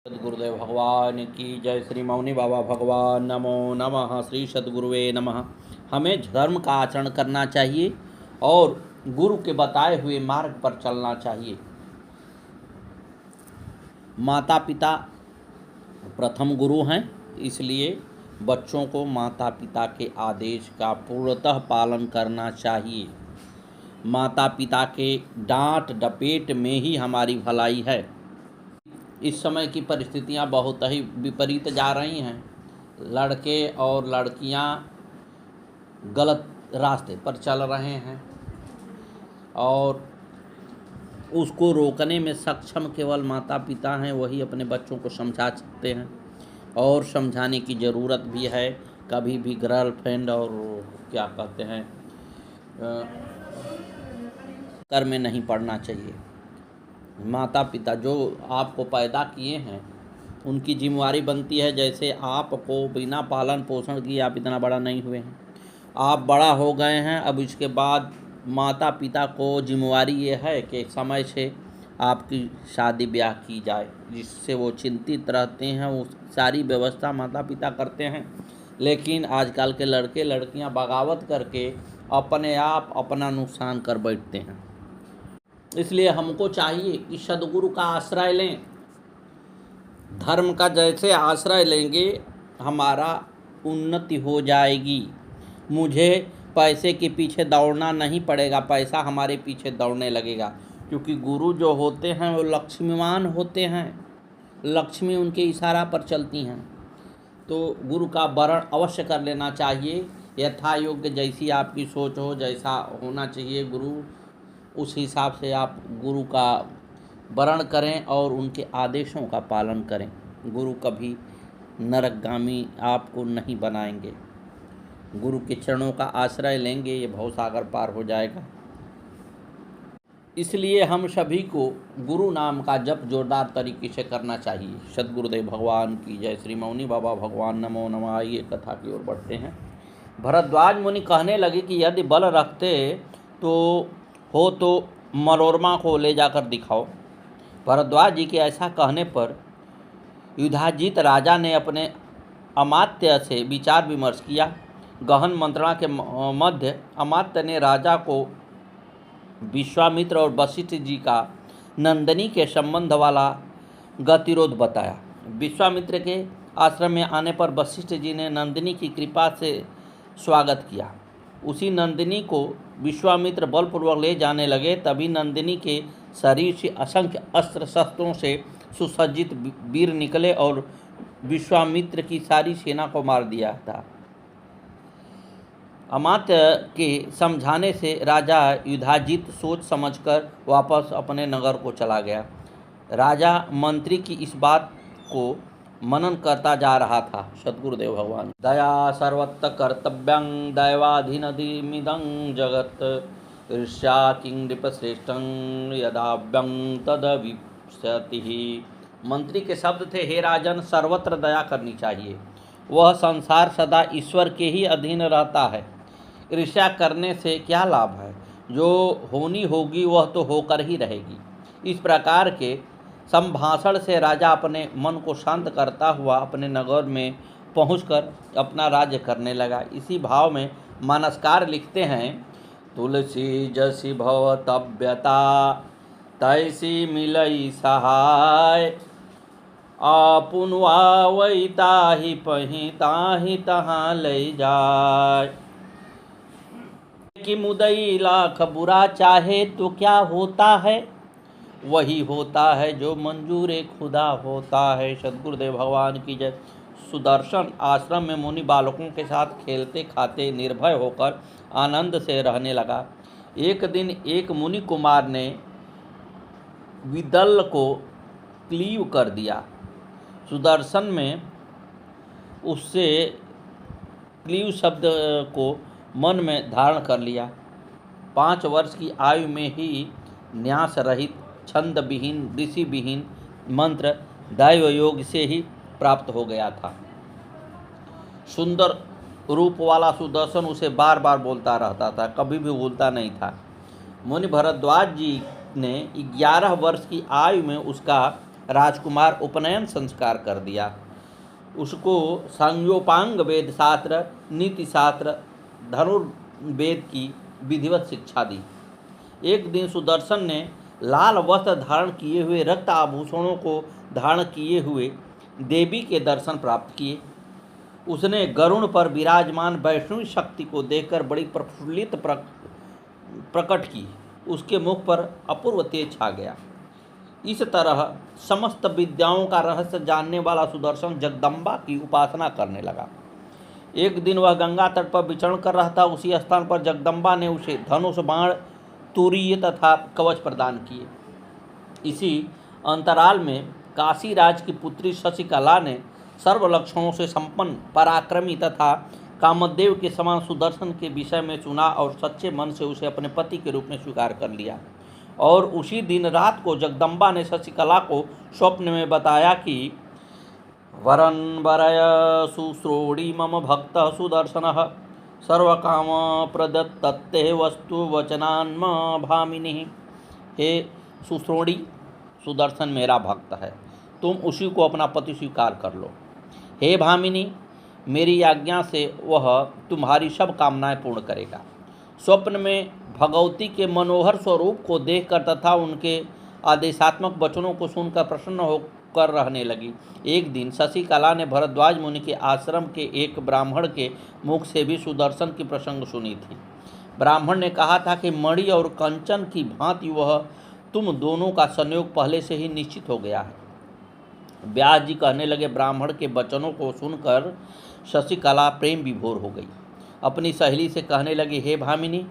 सदगुरुदेव भगवान की जय। श्री मौनी बाबा भगवान नमो नमः। श्री सदगुरुवे नमः। हमें धर्म का आचरण करना चाहिए और गुरु के बताए हुए मार्ग पर चलना चाहिए। माता पिता प्रथम गुरु हैं, इसलिए बच्चों को माता पिता के आदेश का पूर्णतः पालन करना चाहिए। माता पिता के डांट डपेट में ही हमारी भलाई है। इस समय की परिस्थितियां बहुत ही विपरीत जा रही हैं। लड़के और लड़कियां गलत रास्ते पर चल रहे हैं और उसको रोकने में सक्षम केवल माता पिता हैं। वही अपने बच्चों को समझा सकते हैं और समझाने की ज़रूरत भी है। कभी भी गर्लफ्रेंड और क्या कहते हैं कर में नहीं पड़ना चाहिए। माता पिता जो आपको पैदा किए हैं उनकी जिम्मेवारी बनती है। जैसे आपको बिना पालन पोषण किए आप इतना बड़ा नहीं हुए हैं, आप बड़ा हो गए हैं। अब इसके बाद माता पिता को जिम्मेवारी ये है कि समय से आपकी शादी ब्याह की जाए, जिससे वो चिंतित रहते हैं। वो सारी व्यवस्था माता पिता करते हैं। लेकिन आजकल के लड़के लड़कियां बगावत करके अपने आप अपना नुकसान कर बैठते हैं। इसलिए हमको चाहिए कि सद्गुरु का आश्रय लें। धर्म का जैसे आश्रय लेंगे हमारा उन्नति हो जाएगी। मुझे पैसे के पीछे दौड़ना नहीं पड़ेगा, पैसा हमारे पीछे दौड़ने लगेगा। क्योंकि गुरु जो होते हैं वो लक्ष्मीवान होते हैं, लक्ष्मी उनके इशारा पर चलती हैं। तो गुरु का वरण अवश्य कर लेना चाहिए। यथा योग्य जैसी आपकी सोच हो, जैसा होना चाहिए गुरु, उस हिसाब से आप गुरु का वरण करें और उनके आदेशों का पालन करें। गुरु कभी नरकगामी आपको नहीं बनाएंगे। गुरु के चरणों का आश्रय लेंगे, ये भवसागर पार हो जाएगा। इसलिए हम सभी को गुरु नाम का जप जोरदार तरीके से करना चाहिए। सद्गुरुदेव भगवान की जय। श्री मौनी बाबा भगवान नमो नमः। आइए कथा की ओर बढ़ते हैं। भरद्वाज मुनि कहने लगे कि यदि बल रखते तो मनोरमा को ले जाकर दिखाओ। भरद्वाज जी के ऐसा कहने पर युधाजित राजा ने अपने अमात्य से विचार विमर्श किया। गहन मंत्रणा के मध्य अमात्य ने राजा को विश्वामित्र और वशिष्ठ जी का नंदिनी के संबंध वाला गतिरोध बताया। विश्वामित्र के आश्रम में आने पर वशिष्ठ जी ने नंदिनी की कृपा से स्वागत किया। उसी नंदिनी को विश्वामित्र बलपूर्वक ले जाने लगे। तभी नंदिनी के शरीर से असंख्य अस्त्र शस्त्रों से सुसज्जित वीर निकले और विश्वामित्र की सारी सेना को मार दिया था। अमात्य के समझाने से राजा युधाजित सोच समझकर वापस अपने नगर को चला गया। राजा मंत्री की इस बात को मनन करता जा रहा था। सद्गुरुदेव भगवान। दया सर्वत्र कर्तव्यं दैवाधीनमिदं जगत् ईर्ष्या किं नृपश्रेष्ठं यदाव्यं तदविप्स्यति। मंत्री के शब्द थे, हे राजन, सर्वत्र दया करनी चाहिए। वह संसार सदा ईश्वर के ही अधीन रहता है। ईर्ष्या करने से क्या लाभ है? जो होनी होगी वह तो होकर ही रहेगी। इस प्रकार के संभाषण से राजा अपने मन को शांत करता हुआ अपने नगर में पहुंचकर अपना राज्य करने लगा। इसी भाव में मानसकार लिखते हैं, तुलसी जसी भवतव्यता तैसी मिलई सहाय, आपुनवा वही ताहि पही ताहि तहाँ ले जाय। कि मुदई लाख बुरा चाहे तो क्या होता है? वही होता है जो मंजूर खुदा होता है। सद्गुरुदेव भगवान की जय। सुदर्शन आश्रम में मुनि बालकों के साथ खेलते खाते निर्भय होकर आनंद से रहने लगा। एक दिन एक मुनि कुमार ने विदल को क्लीव कर दिया। सुदर्शन में उससे क्लीव शब्द को मन में धारण कर लिया। 5 वर्ष की आयु में ही न्यास रहित, छंद विहीन, ऋषि विहीन मंत्र दैव योग से ही प्राप्त हो गया था। सुंदर रूप वाला सुदर्शन उसे बार बार बोलता रहता था, कभी भी भूलता नहीं था। मुनि भरद्वाज जी ने 11 वर्ष की आयु में उसका राजकुमार उपनयन संस्कार कर दिया। उसको संयोपांग वेद शास्त्र, नीति शास्त्र, धनुर्वेद की विधिवत शिक्षा दी। एक दिन सुदर्शन ने लाल वस्त्र धारण किए हुए, रक्त आभूषणों को धारण किए हुए देवी के दर्शन प्राप्त किए। उसने गरुड़ पर विराजमान वैष्णवी शक्ति को देखकर बड़ी प्रफुल्लित प्रकट की। उसके मुख पर अपूर्व तेज छा गया। इस तरह समस्त विद्याओं का रहस्य जानने वाला सुदर्शन जगदम्बा की उपासना करने लगा। एक दिन वह गंगा तट पर विचरण कर रहा था। उसी स्थान पर जगदम्बा ने उसे धनुष, बाण, तुरीय तथा कवच प्रदान किए। इसी अंतराल में काशीराज की पुत्री शशिकला ने सर्व लक्षणों से संपन्न, पराक्रमी तथा कामदेव के समान सुदर्शन के विषय में सुना और सच्चे मन से उसे अपने पति के रूप में स्वीकार कर लिया। और उसी दिन रात को जगदम्बा ने शशिकला को स्वप्न में बताया कि वरन वरय शुश्रोणी मम भक्त सुदर्शन सर्वकाम प्रदत्ते वस्तु वचनान्म भामिनी। हे शुश्रोणी, सुदर्शन मेरा भक्त है, तुम उसी को अपना पति स्वीकार कर लो। हे भामिनी, मेरी आज्ञा से वह तुम्हारी सब कामनाएं पूर्ण करेगा। स्वप्न में भगवती के मनोहर स्वरूप को देखकर तथा उनके आदेशात्मक वचनों को सुनकर प्रसन्न होकर रहने लगी। एक दिन शशिकला ने भरद्वाज मुनि के आश्रम के एक ब्राह्मण के मुख से भी सुदर्शन की प्रसंग सुनी थी। ब्राह्मण ने कहा था कि मणि और कंचन की भांति वह तुम दोनों का संयोग पहले से ही निश्चित हो गया है। व्यास जी कहने लगे, ब्राह्मण के वचनों को सुनकर शशिकला प्रेम विभोर हो गई। अपनी सहेली से कहने लगी, हे भामिनी,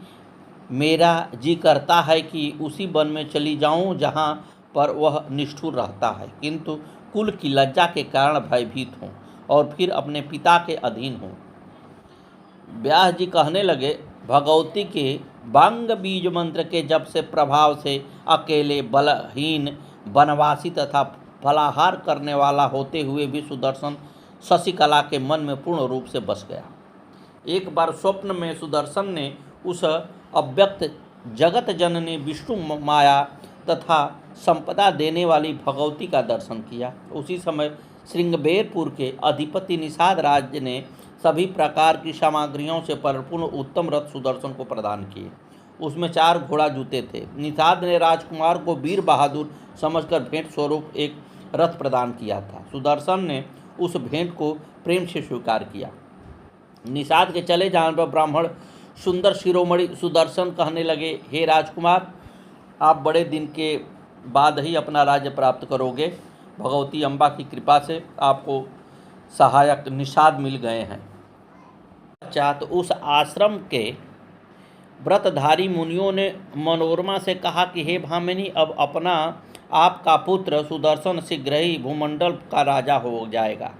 मेरा जी करता है कि उसी वन में चली जाऊं जहां पर वह निष्ठुर रहता है, किंतु कुल की लज्जा के कारण भयभीत हूं और फिर अपने पिता के अधीन हूं। व्यास जी कहने लगे, भगवती के बांग बीज मंत्र के जप से प्रभाव से अकेले, बलहीन, वनवासी तथा फलाहार करने वाला होते हुए भी सुदर्शन शशिकला के मन में पूर्ण रूप से बस गया। एक बार स्वप्न में सुदर्शन ने उस अव्यक्त जगत जननी विष्णु माया तथा संपदा देने वाली भगवती का दर्शन किया। उसी समय श्रृंगबेरपुर के अधिपति निषाद राज ने सभी प्रकार की सामग्रियों से परिपूर्ण उत्तम रथ सुदर्शन को प्रदान किए। उसमें 4 घोड़ा जूते थे। निषाद ने राजकुमार को वीर बहादुर समझकर भेंट स्वरूप एक रथ प्रदान किया था। सुदर्शन ने उस भेंट को प्रेम से स्वीकार किया। निषाद के चले जाने पर ब्राह्मण सुंदर शिरोमणि सुदर्शन कहने लगे, हे राजकुमार, आप बड़े दिन के बाद ही अपना राज्य प्राप्त करोगे। भगवती अम्बा की कृपा से आपको सहायक निषाद मिल गए हैं। तो उस आश्रम के व्रतधारी मुनियों ने मनोरमा से कहा कि हे भामिनी, अब अपना आपका पुत्र सुदर्शन शीघ्र ही भूमंडल का राजा हो जाएगा।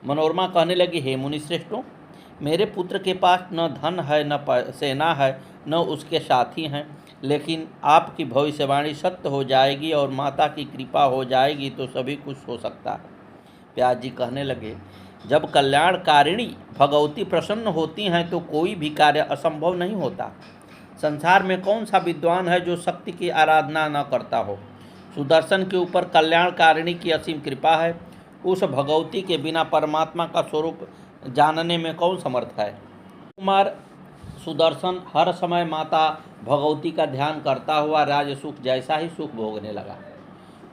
मनोरमा कहने लगी, हे मुनिश्रेष्ठों, मेरे पुत्र के पास न धन है, न सेना है, न उसके साथी हैं, लेकिन आपकी भविष्यवाणी सत्य हो जाएगी और माता की कृपा हो जाएगी तो सभी कुछ हो सकता है। व्यास जी कहने लगे, जब कल्याणकारिणी भगवती प्रसन्न होती हैं तो कोई भी कार्य असंभव नहीं होता। संसार में कौन सा विद्वान है जो शक्ति की आराधना न करता हो। सुदर्शन के ऊपर कल्याणकारिणी की असीम कृपा है। उस भगवती के बिना परमात्मा का स्वरूप जानने में कौन समर्थ है। कुमार सुदर्शन हर समय माता भगवती का ध्यान करता हुआ राज सुख जैसा ही सुख भोगने लगा।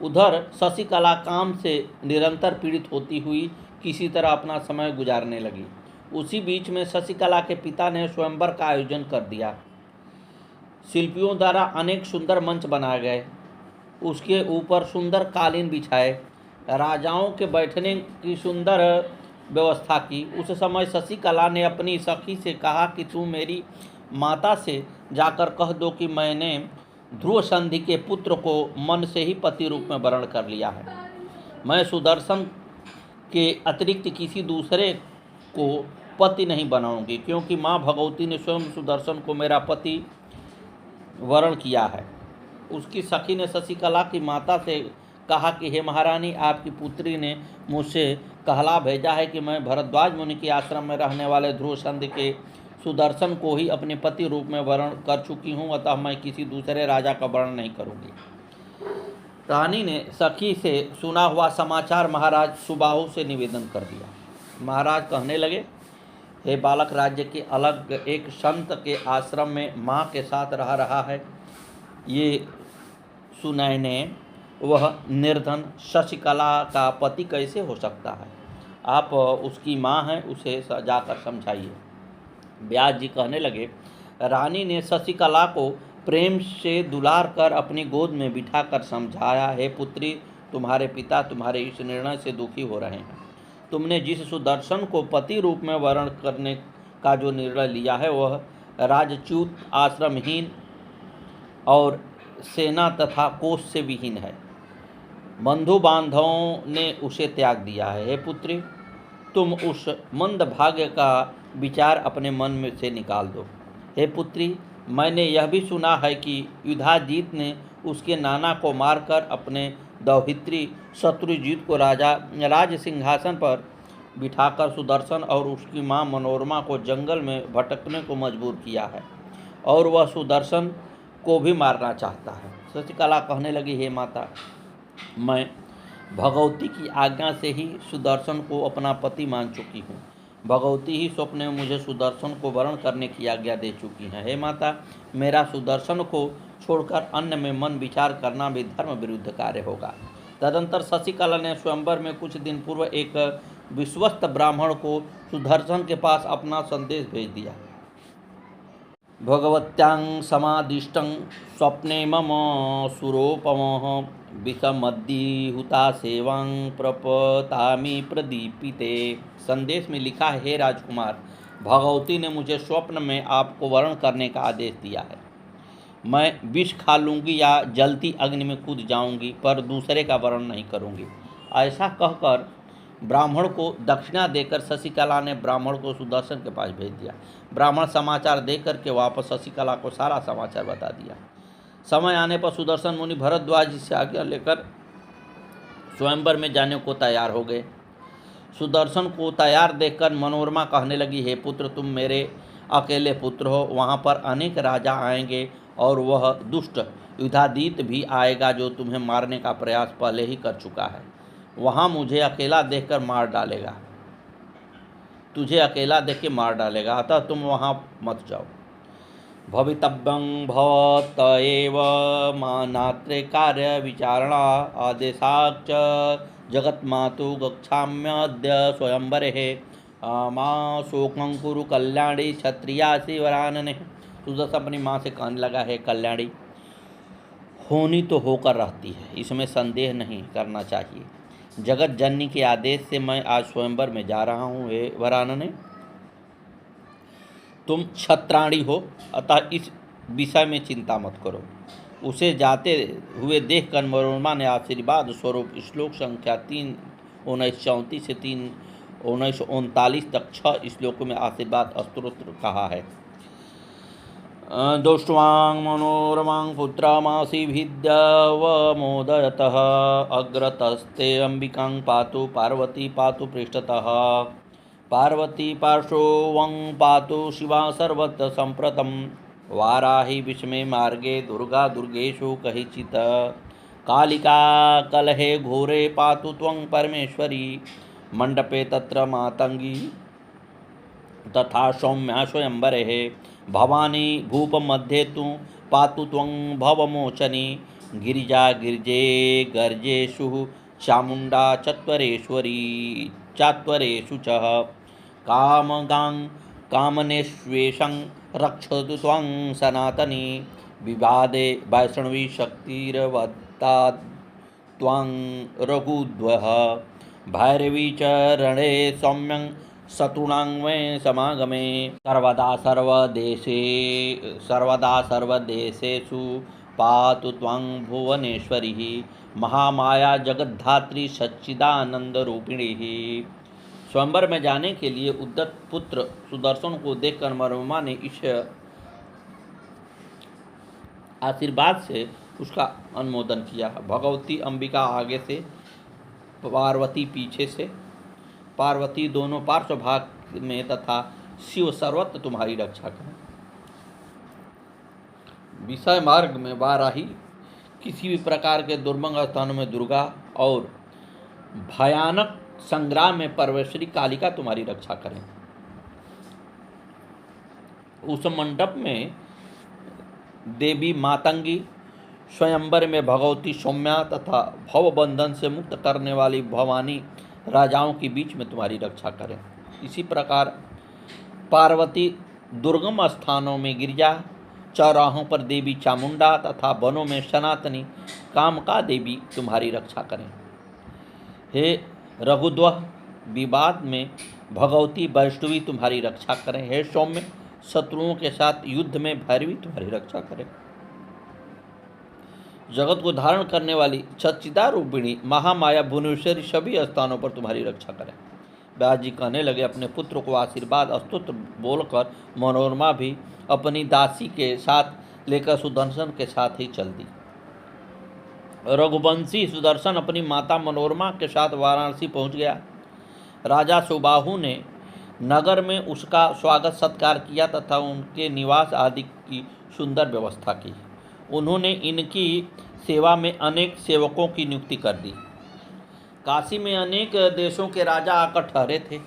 उधर शशिकला काम से निरंतर पीड़ित होती हुई किसी तरह अपना समय गुजारने लगी। उसी बीच में शशिकला के पिता ने स्वयंवर का आयोजन कर दिया। शिल्पियों द्वारा अनेक सुंदर मंच बनाए गए, उसके ऊपर सुंदर कालीन बिछाए, राजाओं के बैठने की सुंदर व्यवस्था की। उस समय शशिकला ने अपनी सखी से कहा कि तू मेरी माता से जाकर कह दो कि मैंने ध्रुव संधि के पुत्र को मन से ही पति रूप में वर्ण कर लिया है। मैं सुदर्शन के अतिरिक्त किसी दूसरे को पति नहीं बनाऊंगी, क्योंकि माँ भगवती ने स्वयं सुदर्शन को मेरा पति वर्ण किया है। उसकी सखी ने शशिकला की माता से कहा कि हे महारानी, आपकी पुत्री ने मुझसे कहला भेजा है कि मैं भरद्वाज मुनि के आश्रम में रहने वाले ध्रुव संधि के सुदर्शन को ही अपने पति रूप में वर्ण कर चुकी हूँ, अतः मैं किसी दूसरे राजा का वर्ण नहीं करूँगी। रानी ने सखी से सुना हुआ समाचार महाराज सुबाहु से निवेदन कर दिया। महाराज कहने लगे, हे बालक, राज्य के अलग एक संत के आश्रम में माँ के साथ रह रहा है। ये सुनैने वह निर्धन शशिकला का पति कैसे हो सकता है? आप उसकी माँ हैं, उसे जाकर समझाइए। व्यास जी कहने लगे, रानी ने शशिकला को प्रेम से दुलार कर अपनी गोद में बिठाकर समझाया, हे पुत्री, तुम्हारे पिता तुम्हारे इस निर्णय से दुखी हो रहे हैं। तुमने जिस सुदर्शन को पति रूप में वर्ण करने का जो निर्णय लिया है वह राजच्युत, आश्रमहीन और सेना तथा कोष से विहीन है। बंधु बांधवों ने उसे त्याग दिया है। हे पुत्री, तुम उस मंद भाग्य का विचार अपने मन में से निकाल दो। हे पुत्री, मैंने यह भी सुना है कि युधाजीत ने उसके नाना को मारकर अपने दौहित्री शत्रुजीत को राज सिंहासन पर बिठाकर सुदर्शन और उसकी मां मनोरमा को जंगल में भटकने को मजबूर किया है और वह सुदर्शन को भी मारना चाहता है। शशिकला कहने लगी, हे माता, मैं भगवती की आज्ञा से ही सुदर्शन को अपना पति मान चुकी हूँ। भगवती ही स्वप्न में मुझे सुदर्शन को वरण करने की आज्ञा दे चुकी हैं। हे माता, मेरा सुदर्शन को छोड़कर अन्य में मन विचार करना भी धर्म विरुद्ध कार्य होगा। तदंतर शशिकला ने स्वयंवर में कुछ दिन पूर्व एक विश्वस्त ब्राह्मण को सुदर्शन के पास अपना संदेश भेज दिया। भगवत्यां समादिष्टं स्वप्ने मम सुरोपमः विषमद्दिहुता सेवां प्रपतामि प्रदीपिते। संदेश में लिखा है, हे राजकुमार, भगवती ने मुझे स्वप्न में आपको वरण करने का आदेश दिया है। मैं विष खा लूँगी या जलती अग्नि में कूद जाऊँगी, पर दूसरे का वरण नहीं करूँगी। ऐसा कहकर ब्राह्मण को दक्षिणा देकर शशिकला ने ब्राह्मण को सुदर्शन के पास भेज दिया। ब्राह्मण समाचार देकर के वापस शशिकला को सारा समाचार बता दिया। समय आने पर सुदर्शन मुनि भरद्वाज जी से आज्ञा लेकर स्वयंवर में जाने को तैयार हो गए। सुदर्शन को तैयार देखकर मनोरमा कहने लगी, हे पुत्र, तुम मेरे अकेले पुत्र हो। वहाँ पर अनेक राजा आएंगे और वह दुष्ट युधाजीत भी आएगा जो तुम्हें मारने का प्रयास पहले ही कर चुका है। वहाँ मुझे अकेला देखकर मार डालेगा, तुझे अकेला देख के मार डालेगा, अतः तुम वहाँ मत जाओ। भवितव्यं भवत एव मानात्रे कार्य विचारणा आदेशाच्च जगन्मातु गच्छाम्यद्य स्वयंवरे माँ शोकं कुरु कल्याणी क्षत्रियासि वरानने। सुदर्शन अपनी माँ से कहने लगा, है कल्याणी, होनी तो होकर रहती है, इसमें संदेह नहीं करना चाहिए। जगत जननी के आदेश से मैं आज स्वयंवर में जा रहा हूँ। हे वरानने, तुम क्षत्राणी हो, अतः इस विषय में चिंता मत करो। उसे जाते हुए देखकर मनोरमा ने आशीर्वाद स्वरूप श्लोक संख्या 3:1934 से 3:1939 तक 6 श्लोकों में आशीर्वाद स्तोत्र कहा है। दृष्ट्वां मनोरमां पुत्रमासीभिद्यवमोदयतः अग्रतस्ते अंबिकां पातु पार्वती पातु पृष्ठतः पार्वती पार्श्वं पातु शिवा सर्वत्र सम्प्रतं वाराही विषमे मार्गे दुर्गा दुर्गेषु कहिचित् कालिका कलहे घोरे पातु त्वं परमेश्वरी मंडपे तत्र मातंगी तथा सौम्या स्वयंवरे भवानी भूपमध्ये तु पातु त्वं भवमोचनी गिरिजा गिरिजे गर्जेषु चामुण्डा चत्वरेश्वरी चात्वरेषु च कामगां कामनेष्वेषं रक्षतु त्वं सनातनी विवादे वैष्णवी शक्तिर्वत्ता त्वं रघुद्वः भैरवी च रणे सौम्यं शत्रूणां मे समागमे सर्वदा सर्वदेशेषु पातु त्वं भुवनेश्वरी महामाया जगद्धात्री सच्चिदानंदरूपिणी। स्वयंवर में जाने के लिए उद्यत पुत्र सुदर्शन को देखकर मनोरमा ने इस आशीर्वाद से उसका अनुमोदन किया। भगवती अंबिका आगे से, पार्वती पीछे से, पार्वती दोनों पार्श्व भाग में तथा शिव सर्वत्र तुम्हारी रक्षा करें। विषय मार्ग में वाराही किसी भी प्रकार के दुर्गम स्थानों में दुर्गा और भयानक संग्राम में परमेश्वरी कालिका तुम्हारी रक्षा करें। उस मंडप में देवी मातंगी, स्वयंवर में भगवती सौम्या तथा भवबंधन से मुक्त करने वाली भवानी राजाओं के बीच में तुम्हारी रक्षा करें। इसी प्रकार पार्वती दुर्गम स्थानों में गिरिजा, चौराहों पर देवी चामुंडा तथा वनों में सनातनी कामका देवी तुम्हारी रक्षा करें। हे रघुद्वह, विवाद में भगवती वैष्णवी तुम्हारी रक्षा करें। हे सौम्य, शत्रुओं के साथ युद्ध में भैरवी तुम्हारी रक्षा करें। जगत को धारण करने वाली सच्चिदारूपिणी महामाया भुवनेश्वरी सभी स्थानों पर तुम्हारी रक्षा करें। व्यास जी कहने लगे, अपने पुत्र को आशीर्वाद स्तोत्र बोलकर मनोरमा भी अपनी दासी के साथ लेकर सुदर्शन के साथ ही चल दी। रघुवंशी सुदर्शन अपनी माता मनोरमा के साथ वाराणसी पहुंच गया। राजा सुबाहु ने नगर में उसका स्वागत सत्कार किया तथा उनके निवास आदि की सुंदर व्यवस्था की। उन्होंने इनकी सेवा में अनेक सेवकों की नियुक्ति कर दी। काशी में अनेक देशों के राजा आकर ठहरे थे।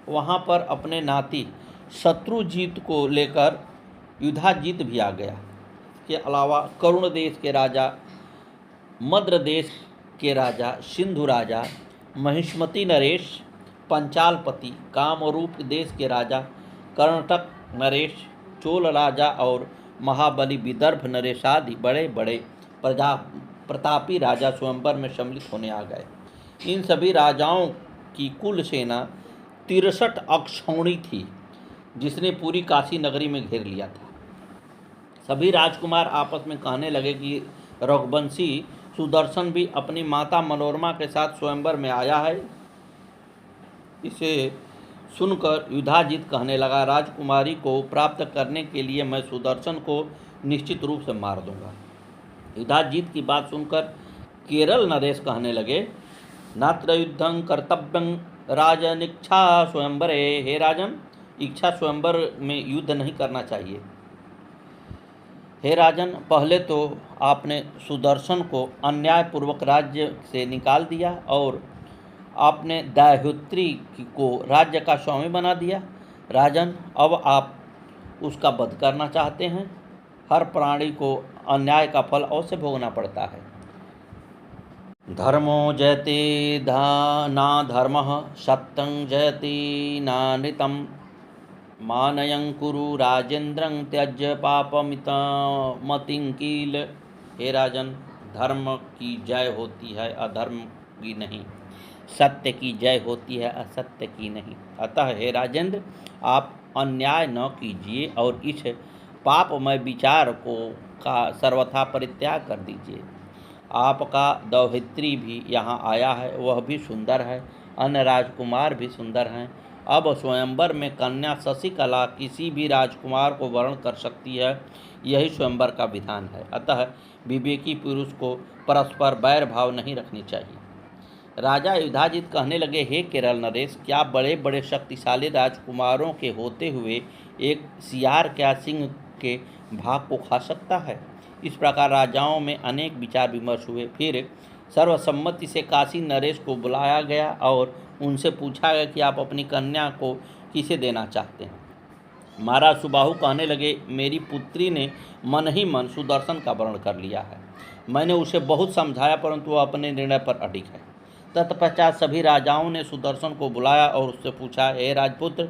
वहाँ पर अपने नाती शत्रुजीत को लेकर युधाजीत भी आ गया। के अलावा करुण देश के राजा, मद्र देश के राजा, सिंधु राजा, महिष्मती नरेश, पंचालपति, कामरूप देश के राजा, कर्नाटक नरेश, चोल राजा और महाबली विदर्भ नरेश आदि बड़े बड़े प्रतापी राजा स्वयंवर में सम्मिलित होने आ गए। इन सभी राजाओं की कुल सेना 63 अक्षौणी थी, जिसने पूरी काशी नगरी में घेर लिया था। सभी राजकुमार आपस में कहने लगे कि रघुवंशी सुदर्शन भी अपनी माता मनोरमा के साथ स्वयंवर में आया है। इसे सुनकर युधाजीत कहने लगा, राजकुमारी को प्राप्त करने के लिए मैं सुदर्शन को निश्चित रूप से मार दूंगा। युधाजीत की बात सुनकर केरल नरेश कहने लगे, नात्र युद्धं कर्तव्यं राजन इच्छा स्वयंवरे। हे राजन, इच्छा स्वयंवर में युद्ध नहीं करना चाहिए। हे राजन, पहले तो आपने सुदर्शन को अन्यायपूर्वक राज्य से निकाल दिया और आपने दैहुत्री को राज्य का स्वामी बना दिया। राजन, अब आप उसका वध करना चाहते हैं। हर प्राणी को अन्याय का फल अवश्य भोगना पड़ता है। धर्मो जयते ना धर्मः, सत्यं जयते नानृतं। मानयं कुरु राजेन्द्रं त्यज्य पापमितं किल। हे राजन, धर्म की जय होती है, अधर्म की नहीं। सत्य की जय होती है, असत्य की नहीं। अतः हे राजेंद्र, आप अन्याय न कीजिए और इस पापमय विचार का सर्वथा परित्याग कर दीजिए। आपका दौहित्री भी यहाँ आया है, वह भी सुंदर है। अन्य राजकुमार भी सुंदर हैं। अब स्वयंवर में कन्या शशिकला किसी भी राजकुमार को वर्ण कर सकती है, यही स्वयंवर का विधान है। अतः विवेकी पुरुष को परस्पर बैर भाव नहीं रखनी चाहिए। राजा युधाजीत कहने लगे, हे केरल नरेश, क्या बड़े बड़े शक्तिशाली राजकुमारों के होते हुए एक सियार क्या सिंह के भाग को खा सकता है? इस प्रकार राजाओं में अनेक विचार विमर्श हुए। फिर सर्वसम्मति से काशी नरेश को बुलाया गया और उनसे पूछा गया कि आप अपनी कन्या को किसे देना चाहते हैं। महाराज सुबाहु कहने लगे, मेरी पुत्री ने मन ही मन सुदर्शन का वर्ण कर लिया है। मैंने उसे बहुत समझाया, परंतु वह अपने निर्णय पर अडिग है। तत्पश्चात सभी राजाओं ने सुदर्शन को बुलाया और उससे पूछा, हे राजपुत्र,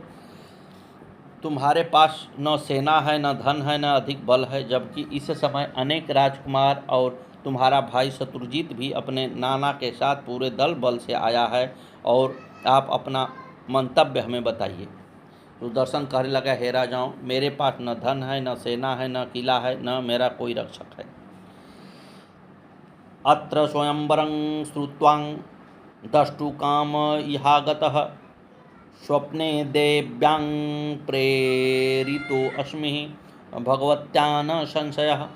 तुम्हारे पास न सेना है, न धन है, न अधिक बल है, जबकि इस समय अनेक राजकुमार और तुम्हारा भाई शत्रुजीत भी अपने नाना के साथ पूरे दल बल से आया है, और आप अपना मंतव्य हमें बताइए। सुदर्शन कहने लगा, हे राजाओं, मेरे पास न धन है, न सेना है, न किला है, न मेरा कोई रक्षक है। अत्र स्वयंवरं श्रुत्वां दष्टु काम इहागतः, स्वप्ने देव्यां प्रेरितो अस्मि, भगवत्या न संशयः।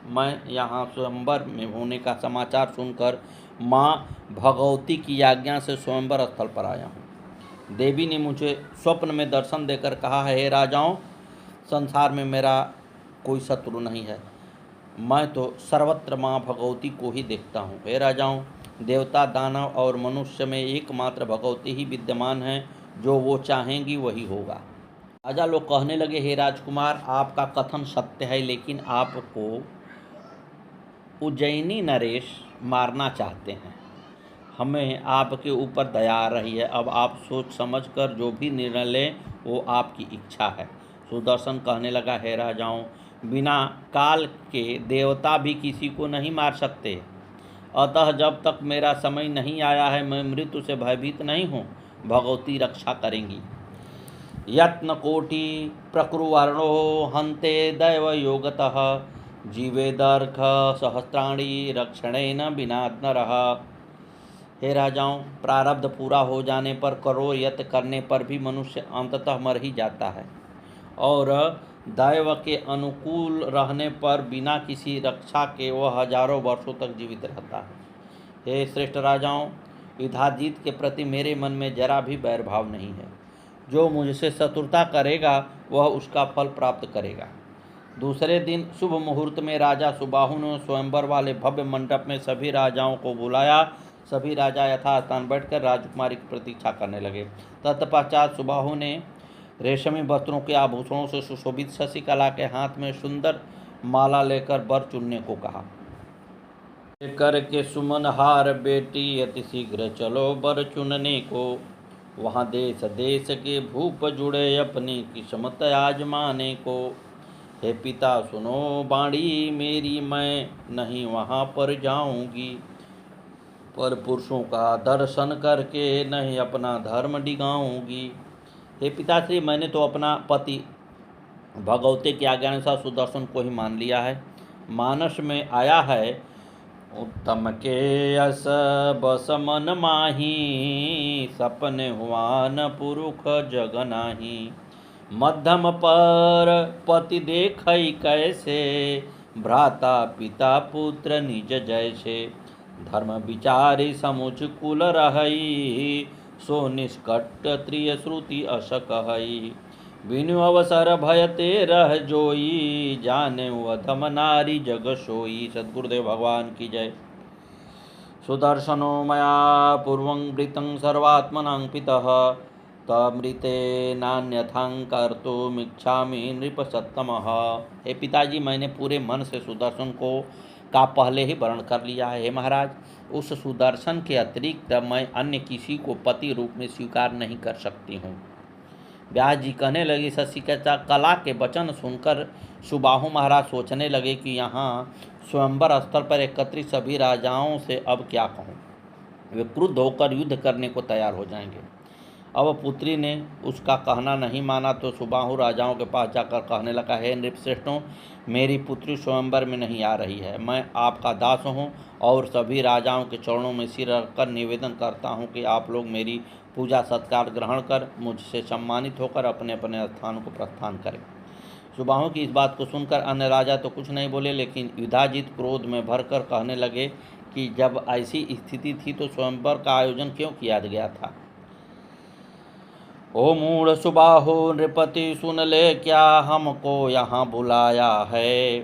मैं यहाँ स्वयंवर में होने का समाचार सुनकर माँ भगवती की आज्ञा से स्वयंवर स्थल पर आया हूँ। देवी ने मुझे स्वप्न में दर्शन देकर कहा है, हे राजाओं, संसार में मेरा कोई शत्रु नहीं है। मैं तो सर्वत्र माँ भगवती को ही देखता हूँ। हे राजाओं, देवता, दानव और मनुष्य में एकमात्र भगवती ही विद्यमान है। जो वो चाहेंगी वही होगा। राजा लोग कहने लगे, हे राजकुमार, आपका कथन सत्य है, लेकिन आपको उज्जैनी नरेश मारना चाहते हैं। हमें आपके ऊपर दया आ रही है। अब आप सोच समझ कर जो भी निर्णय लें वो आपकी इच्छा है। सुदर्शन कहने लगा, हे राजाओं, बिना काल के देवता भी किसी को नहीं मार सकते। अतः जब तक मेरा समय नहीं आया है, मैं मृत्यु से भयभीत नहीं हूँ। भगवती रक्षा करेंगी। यत्न कोटि प्रकुर्वर्णो हन्ते दैव योगतः जीवेदर्घ सहस्राणि रक्षणेन विना नरः। हे राजाओं, प्रारब्ध पूरा हो जाने पर, करोड़ यत्न करने पर भी मनुष्य अंततः मर ही जाता है, और दैव के अनुकूल रहने पर बिना किसी रक्षा के वह हजारों वर्षों तक जीवित रहता है। हे श्रेष्ठ राजाओं, युधाजीत के प्रति मेरे मन में जरा भी बैरभाव नहीं है। जो मुझसे शत्रुता करेगा वह उसका फल प्राप्त करेगा। दूसरे दिन शुभ मुहूर्त में राजा सुबाहु ने स्वयंवर वाले भव्य मंडप में सभी राजाओं को बुलाया। सभी राजा यथास्थान बैठकर राजकुमारी की प्रतीक्षा करने लगे। तत्पश्चात सुबाहु ने रेशमी वस्त्रों के आभूषणों से सुशोभित शशिकला के हाथ में सुंदर माला लेकर वर चुनने को कहा। करके सुमन हार बेटी, अति शीघ्र चलो वर चुनने को। वहाँ देश देश के भूप जुड़े, अपनी किस्मत आजमाने को। हे पिता सुनो बाणी मेरी, मैं नहीं वहाँ पर जाऊंगी, पर पुरुषों का दर्शन करके नहीं अपना धर्म डिगाऊंगी। हे पिताश्री, मैंने तो अपना पति भगवती की आज्ञानुसार सुदर्शन को ही मान लिया है। मानस में आया है, उत्तम के यस बस मन माही, सपने हुआ न पुरुष जग नाही। मध्यम पर पति देखई कैसे, भ्राता पिता पुत्र निज जैसे। धर्म विचारी समुच कुल रहई, सो निष्कट त्रिय श्रुति अस कहई। बिनु अवसर भयते रह जोई, जाने वधम नारी जग सोई। सद्गुरुदेव भगवान की जय। सुदर्शनो मया पूर्वं वृतं सर्वात्मनांपितः, तमृते नान्यथां कर्तुमिच्छामि नृपसत्तमः। हे पिताजी, मैंने पूरे मन से सुदर्शन को का पहले ही वर्ण कर लिया है। हे महाराज, उस सुदर्शन के अतिरिक्त मैं अन्य किसी को पति रूप में स्वीकार नहीं कर सकती हूँ। व्यास जी कहने लगे, शशिकला के वचन सुनकर सुबाहु महाराज सोचने लगे कि यहाँ स्वयंवर स्थल पर एकत्रित सभी राजाओं से अब क्या कहूँ। वे क्रुद्ध होकर युद्ध करने को तैयार हो जाएंगे। अब पुत्री ने उसका कहना नहीं माना तो सुबाहु राजाओं के पास जाकर कहने लगा, हे नृपश्रेष्ठों, मेरी पुत्री स्वयंवर में नहीं आ रही है। मैं आपका दास हूँ और सभी राजाओं के चरणों में सिर रखकर निवेदन करता हूँ कि आप लोग मेरी पूजा सत्कार ग्रहण कर मुझसे सम्मानित होकर अपने अपने स्थान को प्रस्थान करें। सुबाहु की इस बात को सुनकर अन्य राजा तो कुछ नहीं बोले, लेकिन युधाजीत क्रोध में भरकर कहने लगे कि जब ऐसी स्थिति थी तो स्वयंवर का आयोजन क्यों किया गया था। ओ मूढ़ सुबाहु नृपति, सुन ले क्या हमको यहाँ बुलाया है।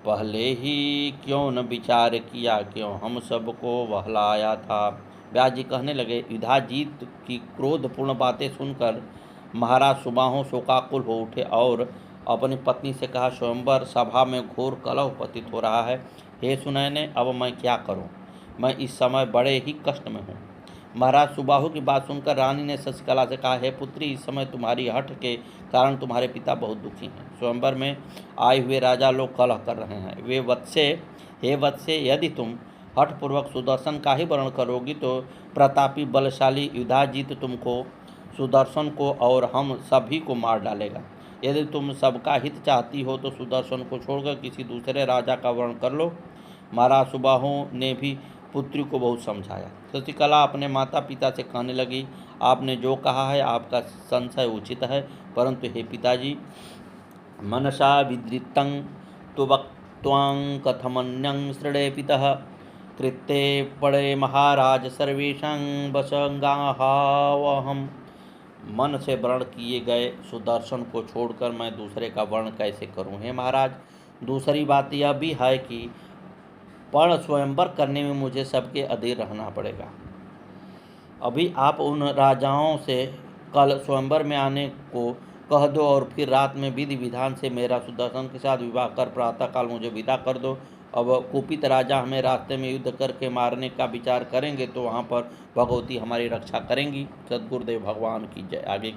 पहले ही क्यों न विचार किया, क्यों हम सबको बहलाया था। व्यास जी कहने लगे, युधाजीत की क्रोधपूर्ण बातें सुनकर महाराज सुबाहु शोकाकुल हो उठे और अपनी पत्नी से कहा, स्वयंवर सभा में घोर कलह पतित हो रहा है। हे सुनैने, अब मैं क्या करूं? मैं इस समय बड़े ही कष्ट में हूँ। महाराज सुबाहु की बात सुनकर रानी ने शशिकला से कहा, हे पुत्री, इस समय तुम्हारी हठ के कारण तुम्हारे पिता बहुत दुखी हैं। स्वयंवर में आए हुए राजा लोग कलह कर रहे हैं। हे वत्से, यदि तुम हठपूर्वक सुदर्शन का ही वर्ण करोगी तो प्रतापी बलशाली युधाजीत तुमको, सुदर्शन को और हम सभी को मार डालेगा। यदि तुम सबका हित चाहती हो तो सुदर्शन को छोड़कर किसी दूसरे राजा का वर्ण कर लो। महाराज सुबाहु ने भी पुत्री को बहुत समझाया। शशिकला अपने माता पिता से कहने लगी, आपने जो कहा है आपका संशय उचित है, परंतु हे पिताजी, मनसा विद्रितं तो वक्त्वां कथमन्यं शृणे पितः, कृत्ते पड़े महाराज सर्वेषां वशंगाहावहम्। मन से वर्ण किए गए सुदर्शन को छोड़कर मैं दूसरे का वर्ण कैसे करूं। हे महाराज, दूसरी बात यह भी है कि पण स्वयंवर करने में मुझे सबके अधीर रहना पड़ेगा। अभी आप उन राजाओं से कल स्वयंवर में आने को कह दो और फिर रात में विधि विधान से मेरा सुदर्शन के साथ विवाह कर प्रातःकाल मुझे विदा कर दो। अब कुपित राजा हमें रास्ते में युद्ध करके मारने का विचार करेंगे तो वहाँ पर भगवती हमारी रक्षा करेंगी। सद्गुरुदेव भगवान की जय। आगे